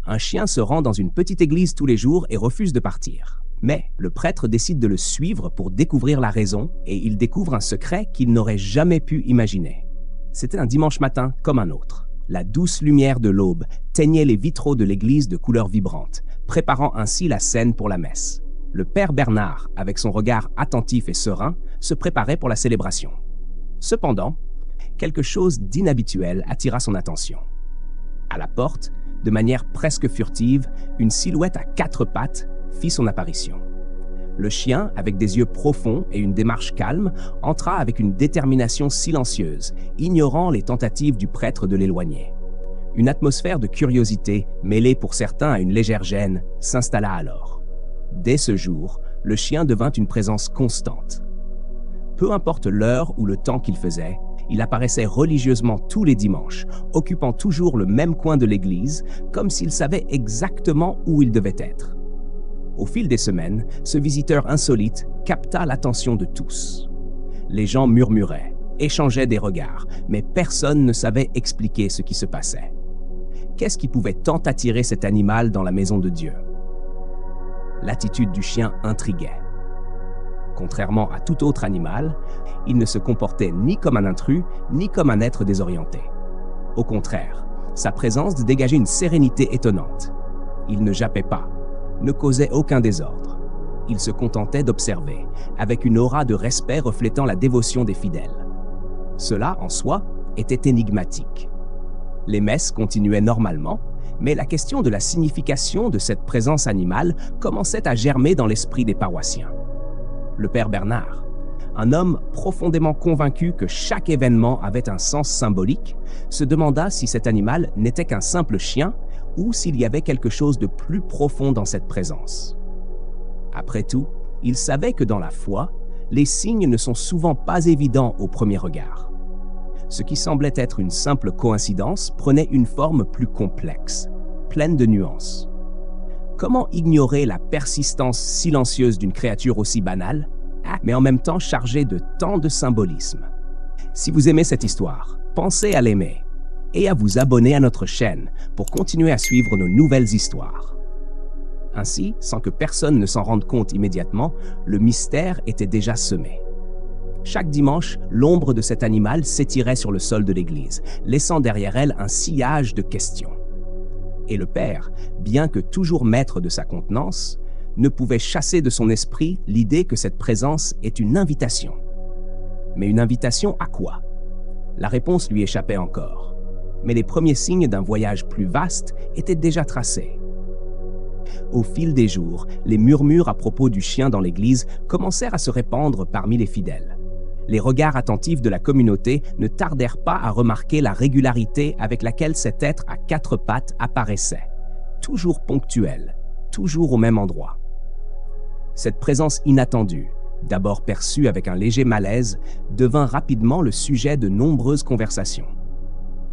un chien se rend dans une petite église tous les jours et refuse de partir. Mais le prêtre décide de le suivre pour découvrir la raison et il découvre un secret qu'il n'aurait jamais pu imaginer. C'était un dimanche matin comme un autre. La douce lumière de l'aube teignait les vitraux de l'église de couleurs vibrantes, préparant ainsi la scène pour la messe. Le père Bernard, avec son regard attentif et serein, se préparait pour la célébration. Cependant, quelque chose d'inhabituel attira son attention. À la porte, de manière presque furtive, une silhouette à 4 pattes fit son apparition. Le chien, avec des yeux profonds et une démarche calme, entra avec une détermination silencieuse, ignorant les tentatives du prêtre de l'éloigner. Une atmosphère de curiosité, mêlée pour certains à une légère gêne, s'installa alors. Dès ce jour, le chien devint une présence constante. Peu importe l'heure ou le temps qu'il faisait, il apparaissait religieusement tous les dimanches, occupant toujours le même coin de l'église, comme s'il savait exactement où il devait être. Au fil des semaines, ce visiteur insolite capta l'attention de tous. Les gens murmuraient, échangeaient des regards, mais personne ne savait expliquer ce qui se passait. Qu'est-ce qui pouvait tant attirer cet animal dans la maison de Dieu? L'attitude du chien intriguait. Contrairement à tout autre animal, il ne se comportait ni comme un intrus, ni comme un être désorienté. Au contraire, sa présence dégageait une sérénité étonnante. Il ne jappait pas, ne causait aucun désordre. Il se contentait d'observer, avec une aura de respect reflétant la dévotion des fidèles. Cela, en soi, était énigmatique. Les messes continuaient normalement, mais la question de la signification de cette présence animale commençait à germer dans l'esprit des paroissiens. Le père Bernard, un homme profondément convaincu que chaque événement avait un sens symbolique, se demanda si cet animal n'était qu'un simple chien ou s'il y avait quelque chose de plus profond dans cette présence. Après tout, il savait que dans la foi, les signes ne sont souvent pas évidents au premier regard. Ce qui semblait être une simple coïncidence prenait une forme plus complexe, pleine de nuances. Comment ignorer la persistance silencieuse d'une créature aussi banale, mais en même temps chargée de tant de symbolisme? Si vous aimez cette histoire, pensez à l'aimer et à vous abonner à notre chaîne pour continuer à suivre nos nouvelles histoires. Ainsi, sans que personne ne s'en rende compte immédiatement, le mystère était déjà semé. Chaque dimanche, l'ombre de cet animal s'étirait sur le sol de l'église, laissant derrière elle un sillage de questions. Et le père, bien que toujours maître de sa contenance, ne pouvait chasser de son esprit l'idée que cette présence est une invitation. Mais une invitation à quoi? La réponse lui échappait encore. Mais les premiers signes d'un voyage plus vaste étaient déjà tracés. Au fil des jours, les murmures à propos du chien dans l'église commencèrent à se répandre parmi les fidèles. Les regards attentifs de la communauté ne tardèrent pas à remarquer la régularité avec laquelle cet être à 4 pattes apparaissait, toujours ponctuel, toujours au même endroit. Cette présence inattendue, d'abord perçue avec un léger malaise, devint rapidement le sujet de nombreuses conversations.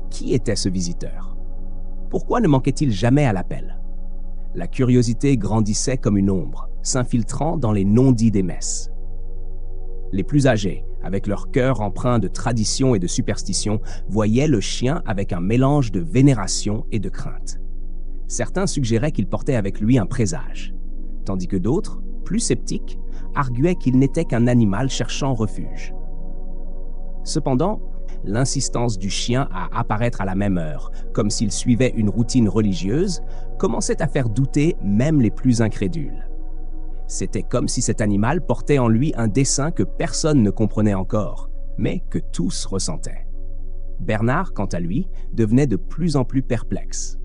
Qui était ce visiteur? Pourquoi ne manquait-il jamais à l'appel? La curiosité grandissait comme une ombre, s'infiltrant dans les non-dits des messes. Les plus âgés, avec leur cœur empreint de tradition et de superstition, voyaient le chien avec un mélange de vénération et de crainte. Certains suggéraient qu'il portait avec lui un présage, tandis que d'autres, plus sceptiques, arguaient qu'il n'était qu'un animal cherchant refuge. Cependant, l'insistance du chien à apparaître à la même heure, comme s'il suivait une routine religieuse, commençait à faire douter même les plus incrédules. C'était comme si cet animal portait en lui un dessein que personne ne comprenait encore, mais que tous ressentaient. Bernard, quant à lui, devenait de plus en plus perplexe.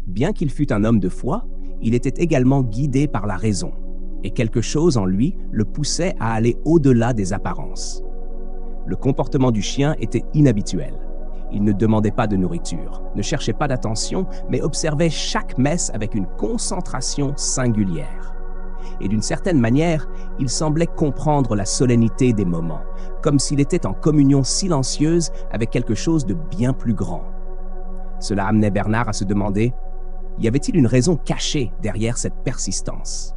Bien qu'il fût un homme de foi, il était également guidé par la raison, et quelque chose en lui le poussait à aller au-delà des apparences. Le comportement du chien était inhabituel. Il ne demandait pas de nourriture, ne cherchait pas d'attention, mais observait chaque messe avec une concentration singulière. Et d'une certaine manière, il semblait comprendre la solennité des moments, comme s'il était en communion silencieuse avec quelque chose de bien plus grand. Cela amenait Bernard à se demander, y avait-il une raison cachée derrière cette persistance?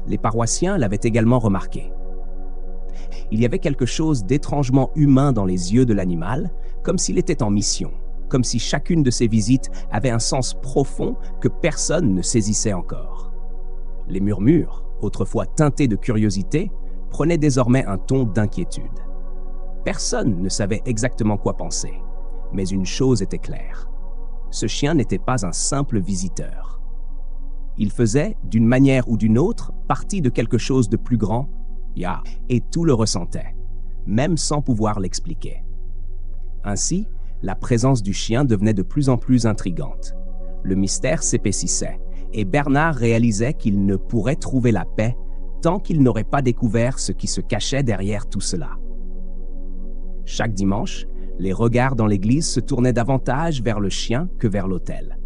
Les paroissiens l'avaient également remarqué. Il y avait quelque chose d'étrangement humain dans les yeux de l'animal, comme s'il était en mission, comme si chacune de ces visites avait un sens profond que personne ne saisissait encore. Les murmures, autrefois teintés de curiosité, prenaient désormais un ton d'inquiétude. Personne ne savait exactement quoi penser, mais une chose était claire. Ce chien n'était pas un simple visiteur. Il faisait, d'une manière ou d'une autre, partie de quelque chose de plus grand, et tout le ressentait, même sans pouvoir l'expliquer. Ainsi, la présence du chien devenait de plus en plus intrigante. Le mystère s'épaississait, et Bernard réalisait qu'il ne pourrait trouver la paix tant qu'il n'aurait pas découvert ce qui se cachait derrière tout cela. Chaque dimanche, les regards dans l'église se tournaient davantage vers le chien que vers l'autel.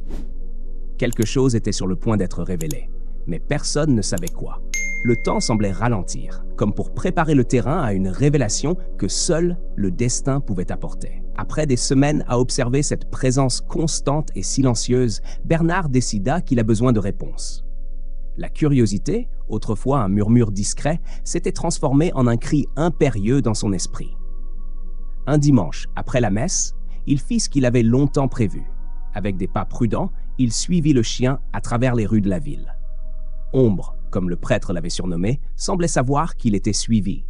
Quelque chose était sur le point d'être révélé, mais personne ne savait quoi. Le temps semblait ralentir, comme pour préparer le terrain à une révélation que seul le destin pouvait apporter. Après des semaines à observer cette présence constante et silencieuse, Bernard décida qu'il a besoin de réponses. La curiosité, autrefois un murmure discret, s'était transformée en un cri impérieux dans son esprit. Un dimanche, après la messe, il fit ce qu'il avait longtemps prévu. Avec des pas prudents, il suivit le chien à travers les rues de la ville. Ombre, comme le prêtre l'avait surnommé, semblait savoir qu'il était suivi,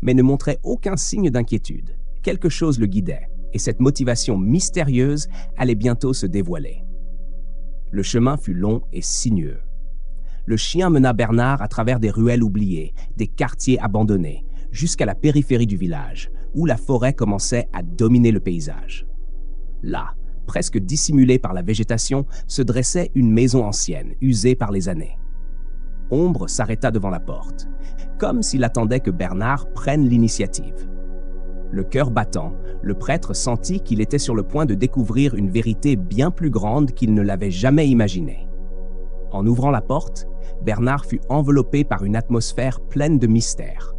mais ne montrait aucun signe d'inquiétude. Quelque chose le guidait, et cette motivation mystérieuse allait bientôt se dévoiler. Le chemin fut long et sinueux. Le chien mena Bernard à travers des ruelles oubliées, des quartiers abandonnés, jusqu'à la périphérie du village, où la forêt commençait à dominer le paysage. Là, presque dissimulée par la végétation, se dressait une maison ancienne, usée par les années. Ombre s'arrêta devant la porte, comme s'il attendait que Bernard prenne l'initiative. Le cœur battant, le prêtre sentit qu'il était sur le point de découvrir une vérité bien plus grande qu'il ne l'avait jamais imaginée. En ouvrant la porte, Bernard fut enveloppé par une atmosphère pleine de mystère.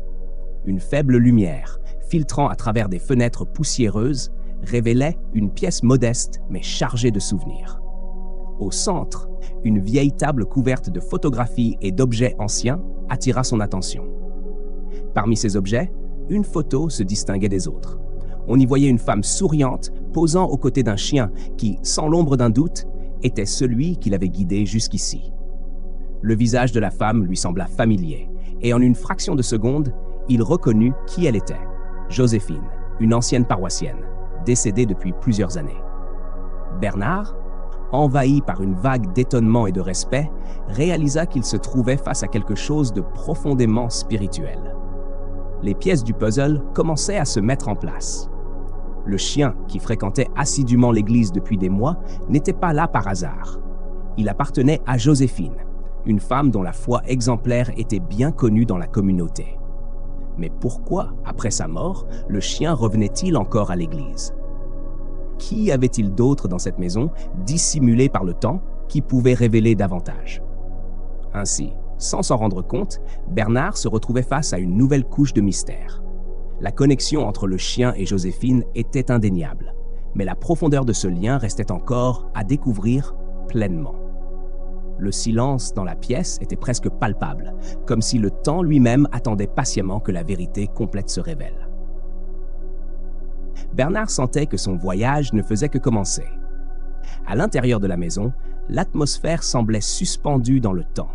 Une faible lumière, filtrant à travers des fenêtres poussiéreuses, révélait une pièce modeste mais chargée de souvenirs. Au centre, une vieille table couverte de photographies et d'objets anciens attira son attention. Parmi ces objets, une photo se distinguait des autres. On y voyait une femme souriante posant aux côtés d'un chien qui, sans l'ombre d'un doute, était celui qui l'avait guidé jusqu'ici. Le visage de la femme lui sembla familier, et en une fraction de seconde, il reconnut qui elle était. Joséphine, une ancienne paroissienne, décédée depuis plusieurs années. Bernard, envahi par une vague d'étonnement et de respect, réalisa qu'il se trouvait face à quelque chose de profondément spirituel. Les pièces du puzzle commençaient à se mettre en place. Le chien, qui fréquentait assidûment l'église depuis des mois, n'était pas là par hasard. Il appartenait à Joséphine, une femme dont la foi exemplaire était bien connue dans la communauté. Mais pourquoi, après sa mort, le chien revenait-il encore à l'église? Qui avait-il d'autre dans cette maison, dissimulée par le temps, qui pouvait révéler davantage? Ainsi, sans s'en rendre compte, Bernard se retrouvait face à une nouvelle couche de mystère. La connexion entre le chien et Joséphine était indéniable, mais la profondeur de ce lien restait encore à découvrir pleinement. Le silence dans la pièce était presque palpable, comme si le temps lui-même attendait patiemment que la vérité complète se révèle. Bernard sentait que son voyage ne faisait que commencer. À l'intérieur de la maison, l'atmosphère semblait suspendue dans le temps.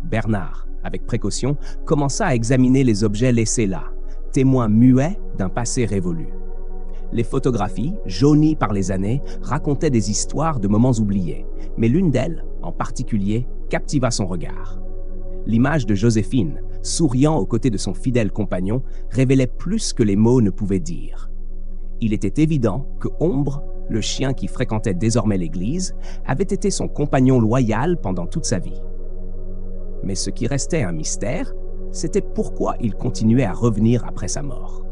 Bernard, avec précaution, commença à examiner les objets laissés là, témoins muets d'un passé révolu. Les photographies, jaunies par les années, racontaient des histoires de moments oubliés, mais l'une d'elles, en particulier, captiva son regard. L'image de Joséphine, souriant aux côtés de son fidèle compagnon, révélait plus que les mots ne pouvaient dire. Il était évident que Ombre, le chien qui fréquentait désormais l'église, avait été son compagnon loyal pendant toute sa vie. Mais ce qui restait un mystère, c'était pourquoi il continuait à revenir après sa mort.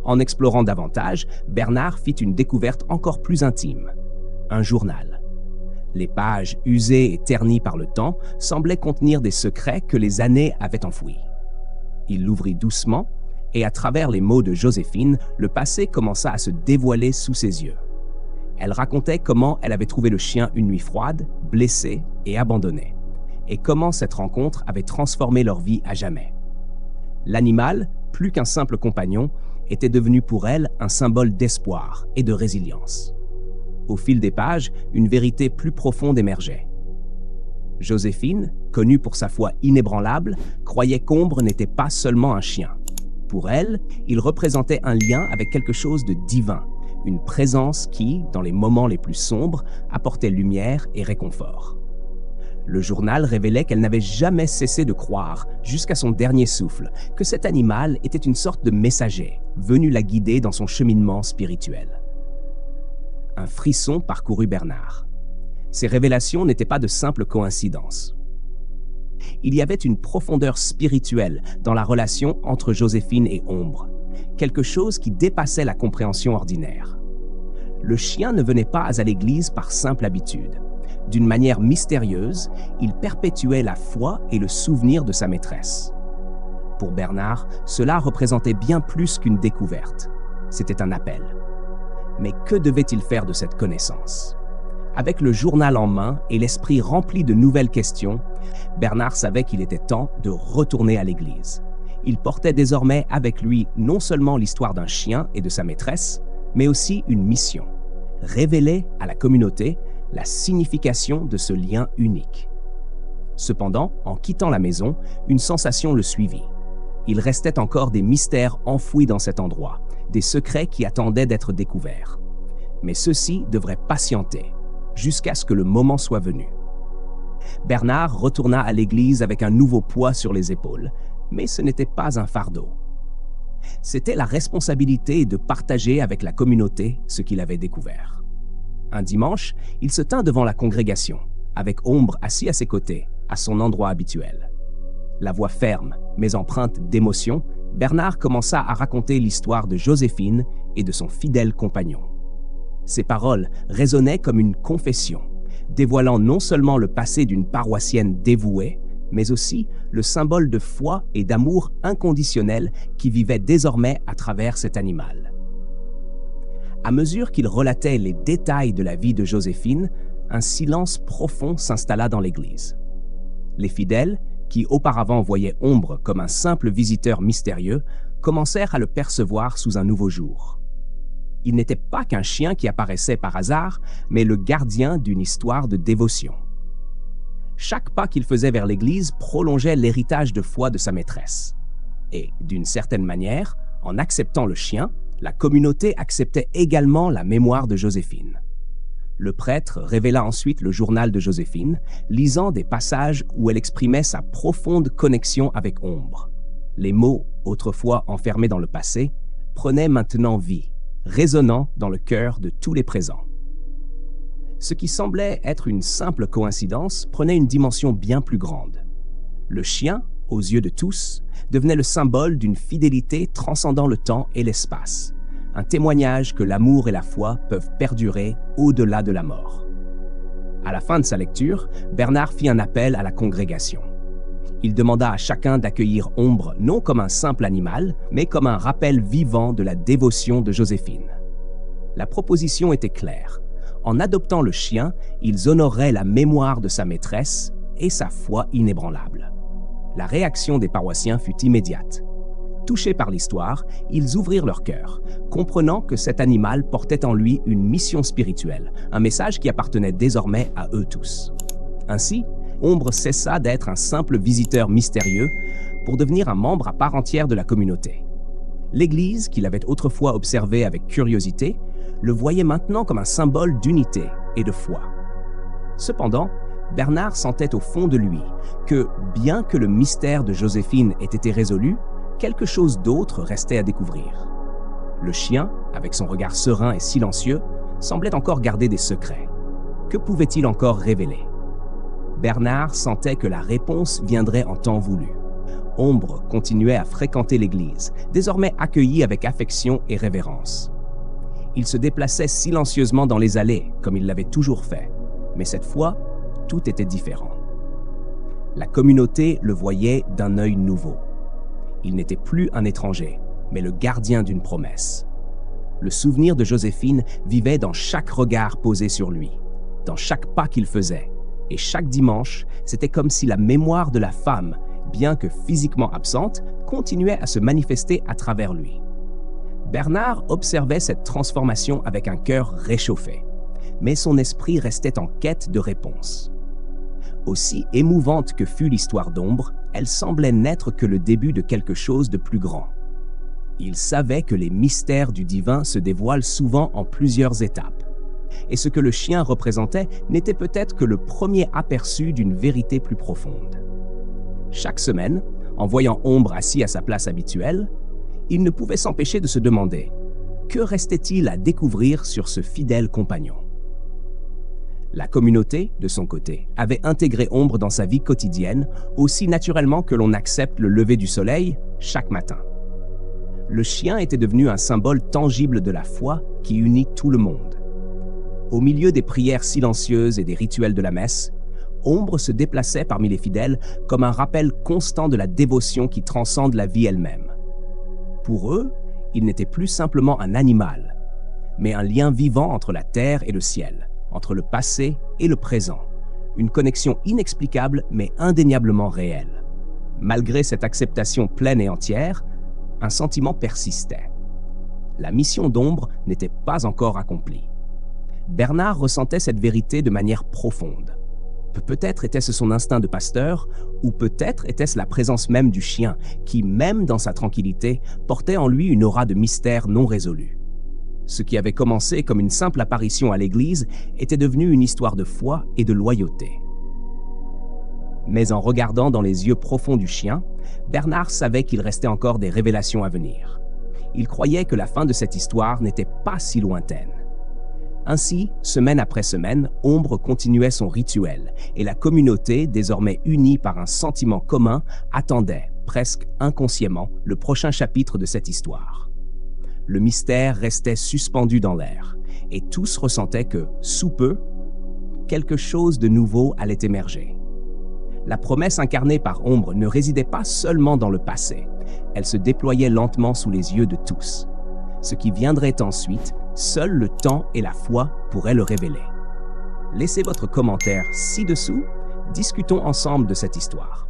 En explorant davantage, Bernard fit une découverte encore plus intime. Un journal. Les pages usées et ternies par le temps semblaient contenir des secrets que les années avaient enfouis. Il l'ouvrit doucement, et à travers les mots de Joséphine, le passé commença à se dévoiler sous ses yeux. Elle racontait comment elle avait trouvé le chien une nuit froide, blessé et abandonné, et comment cette rencontre avait transformé leur vie à jamais. L'animal, plus qu'un simple compagnon, était devenu pour elle un symbole d'espoir et de résilience. Au fil des pages, une vérité plus profonde émergeait. Joséphine, connue pour sa foi inébranlable, croyait qu'Ombre n'était pas seulement un chien. Pour elle, il représentait un lien avec quelque chose de divin, une présence qui, dans les moments les plus sombres, apportait lumière et réconfort. Le journal révélait qu'elle n'avait jamais cessé de croire, jusqu'à son dernier souffle, que cet animal était une sorte de messager, venu la guider dans son cheminement spirituel. Un frisson parcourut Bernard. Ces révélations n'étaient pas de simples coïncidences. Il y avait une profondeur spirituelle dans la relation entre Joséphine et Ombre, quelque chose qui dépassait la compréhension ordinaire. Le chien ne venait pas à l'église par simple habitude. D'une manière mystérieuse, il perpétuait la foi et le souvenir de sa maîtresse. Pour Bernard, cela représentait bien plus qu'une découverte. C'était un appel. Mais que devait-il faire de cette connaissance? Avec le journal en main et l'esprit rempli de nouvelles questions, Bernard savait qu'il était temps de retourner à l'église. Il portait désormais avec lui non seulement l'histoire d'un chien et de sa maîtresse, mais aussi une mission: révéler à la communauté la signification de ce lien unique. Cependant, en quittant la maison, une sensation le suivit. Il restait encore des mystères enfouis dans cet endroit, des secrets qui attendaient d'être découverts. Mais ceux-ci devraient patienter, jusqu'à ce que le moment soit venu. Bernard retourna à l'église avec un nouveau poids sur les épaules, mais ce n'était pas un fardeau. C'était la responsabilité de partager avec la communauté ce qu'il avait découvert. Un dimanche, il se tint devant la congrégation, avec Ombre assis à ses côtés, à son endroit habituel. La voix ferme, mais empreinte d'émotion, Bernard commença à raconter l'histoire de Joséphine et de son fidèle compagnon. Ses paroles résonnaient comme une confession, dévoilant non seulement le passé d'une paroissienne dévouée, mais aussi le symbole de foi et d'amour inconditionnel qui vivait désormais à travers cet animal. À mesure qu'il relatait les détails de la vie de Joséphine, un silence profond s'installa dans l'église. Les fidèles, qui auparavant voyaient Ombre comme un simple visiteur mystérieux, commencèrent à le percevoir sous un nouveau jour. Il n'était pas qu'un chien qui apparaissait par hasard, mais le gardien d'une histoire de dévotion. Chaque pas qu'il faisait vers l'église prolongeait l'héritage de foi de sa maîtresse. Et, d'une certaine manière, en acceptant le chien, la communauté acceptait également la mémoire de Joséphine. Le prêtre révéla ensuite le journal de Joséphine, lisant des passages où elle exprimait sa profonde connexion avec Ombre. Les mots, autrefois enfermés dans le passé, prenaient maintenant vie, résonnant dans le cœur de tous les présents. Ce qui semblait être une simple coïncidence prenait une dimension bien plus grande. Le chien, aux yeux de tous, devenait le symbole d'une fidélité transcendant le temps et l'espace, un témoignage que l'amour et la foi peuvent perdurer au-delà de la mort. À la fin de sa lecture, Bernard fit un appel à la congrégation. Il demanda à chacun d'accueillir Ombre non comme un simple animal, mais comme un rappel vivant de la dévotion de Joséphine. La proposition était claire. En adoptant le chien, ils honoreraient la mémoire de sa maîtresse et sa foi inébranlable. La réaction des paroissiens fut immédiate. Touchés par l'histoire, ils ouvrirent leur cœur, comprenant que cet animal portait en lui une mission spirituelle, un message qui appartenait désormais à eux tous. Ainsi, Ombre cessa d'être un simple visiteur mystérieux pour devenir un membre à part entière de la communauté. L'Église, qu'il avait autrefois observé avec curiosité, le voyait maintenant comme un symbole d'unité et de foi. Cependant, Bernard sentait au fond de lui que, bien que le mystère de Joséphine ait été résolu, quelque chose d'autre restait à découvrir. Le chien, avec son regard serein et silencieux, semblait encore garder des secrets. Que pouvait-il encore révéler? Bernard sentait que la réponse viendrait en temps voulu. Ombre continuait à fréquenter l'église, désormais accueillie avec affection et révérence. Il se déplaçait silencieusement dans les allées, comme il l'avait toujours fait, mais cette fois, tout était différent. La communauté le voyait d'un œil nouveau. Il n'était plus un étranger, mais le gardien d'une promesse. Le souvenir de Joséphine vivait dans chaque regard posé sur lui, dans chaque pas qu'il faisait, et chaque dimanche, c'était comme si la mémoire de la femme, bien que physiquement absente, continuait à se manifester à travers lui. Bernard observait cette transformation avec un cœur réchauffé. mais son esprit restait en quête de réponses. Aussi émouvante que fut l'histoire d'Ombre, elle semblait n'être que le début de quelque chose de plus grand. Il savait que les mystères du divin se dévoilent souvent en plusieurs étapes. Et ce que le chien représentait n'était peut-être que le premier aperçu d'une vérité plus profonde. Chaque semaine, en voyant Ombre assis à sa place habituelle, il ne pouvait s'empêcher de se demander « Que restait-il à découvrir sur ce fidèle compagnon ?» La communauté, de son côté, avait intégré Ombre dans sa vie quotidienne aussi naturellement que l'on accepte le lever du soleil chaque matin. Le chien était devenu un symbole tangible de la foi qui unit tout le monde. Au milieu des prières silencieuses et des rituels de la messe, Ombre se déplaçait parmi les fidèles comme un rappel constant de la dévotion qui transcende la vie elle-même. Pour eux, il n'était plus simplement un animal, mais un lien vivant entre la terre et le ciel, entre le passé et le présent, une connexion inexplicable mais indéniablement réelle. Malgré cette acceptation pleine et entière, un sentiment persistait. La mission d'Ombre n'était pas encore accomplie. Bernard ressentait cette vérité de manière profonde. Peut-être était-ce son instinct de pasteur, ou peut-être était-ce la présence même du chien, qui, même dans sa tranquillité, portait en lui une aura de mystère non résolu. Ce qui avait commencé comme une simple apparition à l'église était devenu une histoire de foi et de loyauté. Mais en regardant dans les yeux profonds du chien, Bernard savait qu'il restait encore des révélations à venir. Il croyait que la fin de cette histoire n'était pas si lointaine. Ainsi, semaine après semaine, Ombre continuait son rituel et la communauté, désormais unie par un sentiment commun, attendait, presque inconsciemment, le prochain chapitre de cette histoire. Le mystère restait suspendu dans l'air et tous ressentaient que, sous peu, quelque chose de nouveau allait émerger. La promesse incarnée par Ombre ne résidait pas seulement dans le passé, elle se déployait lentement sous les yeux de tous. Ce qui viendrait ensuite, seul le temps et la foi pourraient le révéler. Laissez votre commentaire ci-dessous, discutons ensemble de cette histoire.